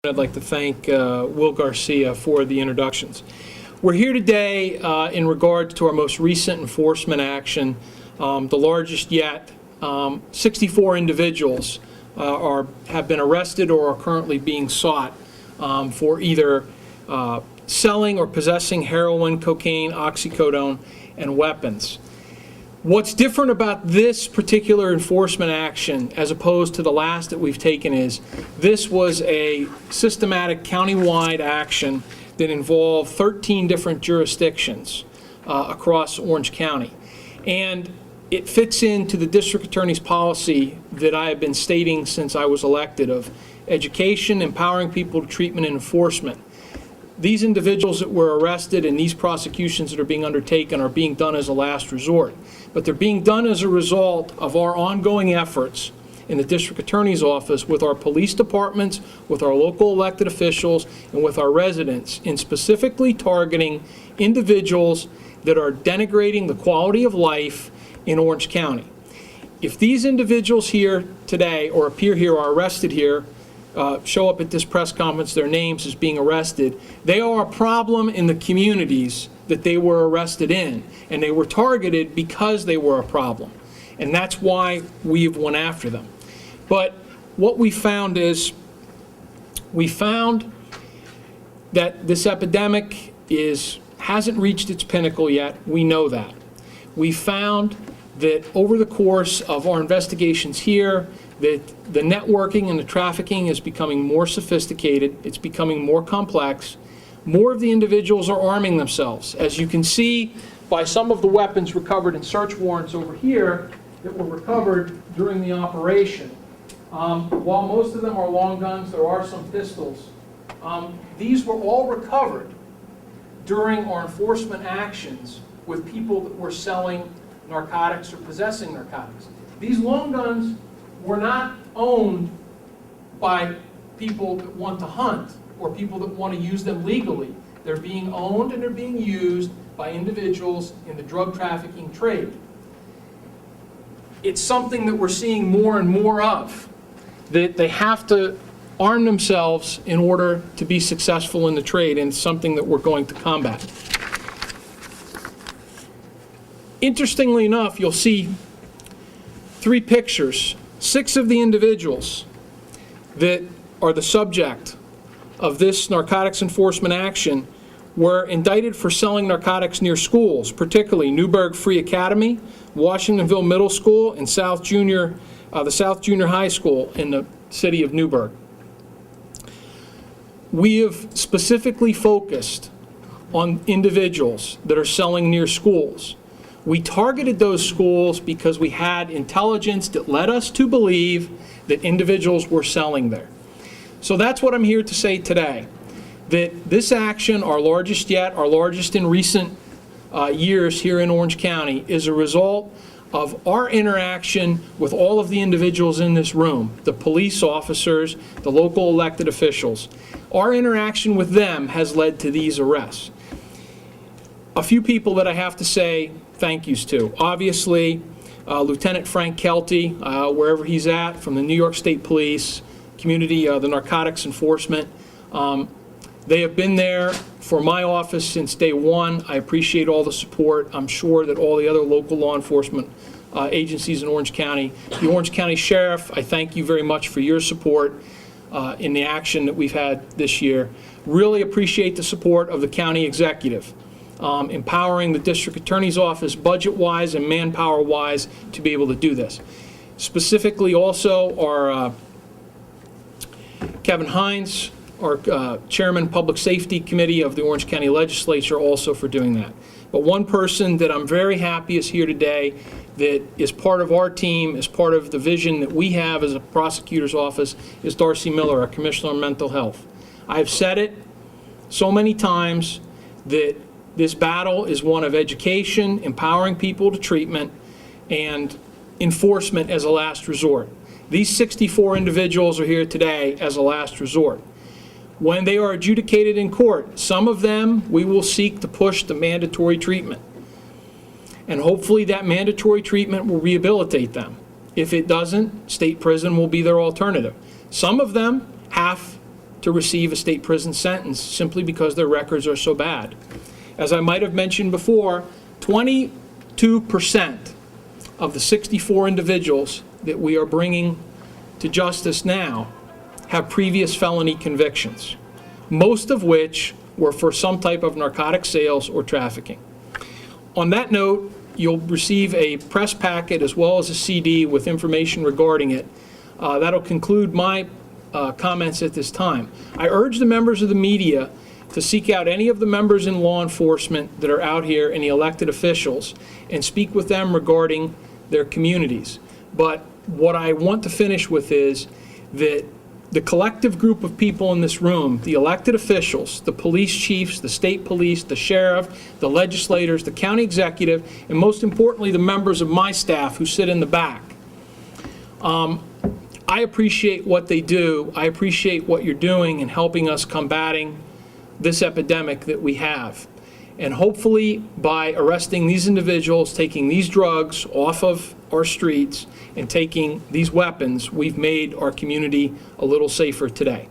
I'd like to thank Will Garcia for the introductions. We're here today in regards to our most recent enforcement action, the largest yet. 64 individuals have been arrested or are currently being sought for either selling or possessing heroin, cocaine, oxycodone, and weapons. What's different about this particular enforcement action as opposed to the last that we've taken is this was a systematic countywide action that involved 13 different jurisdictions across Orange County. And it fits into the district attorney's policy that I have been stating since I was elected of education, empowering people to treatment and enforcement. These individuals that were arrested and these prosecutions that are being undertaken are being done as a last resort. But they're being done as a result of our ongoing efforts in the district attorney's office with our police departments, with our local elected officials, and with our residents in specifically targeting individuals that are denigrating the quality of life in Orange County. If these individuals here today or appear here or are arrested here, show up at this press conference, their names as being arrested, they are a problem in the communities that they were arrested in, and they were targeted because they were a problem, and that's why we've went after them. But what we found is, we found that this epidemic hasn't reached its pinnacle yet. We know that. We found that over the course of our investigations here, that the networking and the trafficking is becoming more sophisticated, it's becoming more complex. More of the individuals are arming themselves. As you can see by some of the weapons recovered in search warrants over here that were recovered during the operation. While most of them are long guns, there are some pistols. These were all recovered during our enforcement actions with people that were selling narcotics or possessing narcotics. These long guns were not owned by people that want to hunt or people that want to use them legally. They're being owned and they're being used by individuals in the drug trafficking trade. It's something that we're seeing more and more of, that they have to arm themselves in order to be successful in the trade, and it's something that we're going to combat. Interestingly enough, you'll see 3 pictures. 6 of the individuals that are the subject of this narcotics enforcement action were indicted for selling narcotics near schools, particularly Newburgh Free Academy, Washingtonville Middle School, and the South Junior High School in the city of Newburgh. We have specifically focused on individuals that are selling near schools. We targeted those schools because we had intelligence that led us to believe that individuals were selling there. So that's what I'm here to say today, that this action, our largest yet, our largest in recent years here in Orange County, is a result of our interaction with all of the individuals in this room, the police officers, the local elected officials. Our interaction with them has led to these arrests. A few people that I have to say thank yous to. Obviously, Lieutenant Frank Kelty, wherever he's at, from the New York State Police, community, the narcotics enforcement. They have been there for my office since day one. I appreciate all the support. I'm sure that all the other local law enforcement agencies in Orange County. The Orange County Sheriff, I thank you very much for your support in the action that we've had this year. Really appreciate the support of the county executive. Empowering the district attorney's office budget-wise and manpower-wise to be able to do this. Specifically also our Kevin Hines, our Chairman Public Safety Committee of the Orange County Legislature, also for doing that. But one person that I'm very happy is here today, that is part of our team, is part of the vision that we have as a prosecutor's office, is Darcy Miller, our Commissioner of Mental Health. I've said it so many times that this battle is one of education, empowering people to treatment, and enforcement as a last resort. These 64 individuals are here today as a last resort. When they are adjudicated in court, some of them we will seek to push the mandatory treatment. And hopefully that mandatory treatment will rehabilitate them. If it doesn't, state prison will be their alternative. Some of them have to receive a state prison sentence simply because their records are so bad. As I might have mentioned before, 22% of the 64 individuals that we are bringing to justice now have previous felony convictions, most of which were for some type of narcotic sales or trafficking. On that note, you'll receive a press packet as well as a CD with information regarding it. That'll conclude my comments at this time. I urge the members of the media to seek out any of the members in law enforcement that are out here and the elected officials and speak with them regarding their communities. But what I want to finish with is that the collective group of people in this room, the elected officials, the police chiefs, the state police, the sheriff, the legislators, the county executive, and most importantly, the members of my staff who sit in the back. I appreciate what they do. I appreciate what you're doing in helping us combating this epidemic that we have. And hopefully, by arresting these individuals, taking these drugs off of our streets, and taking these weapons, we've made our community a little safer today.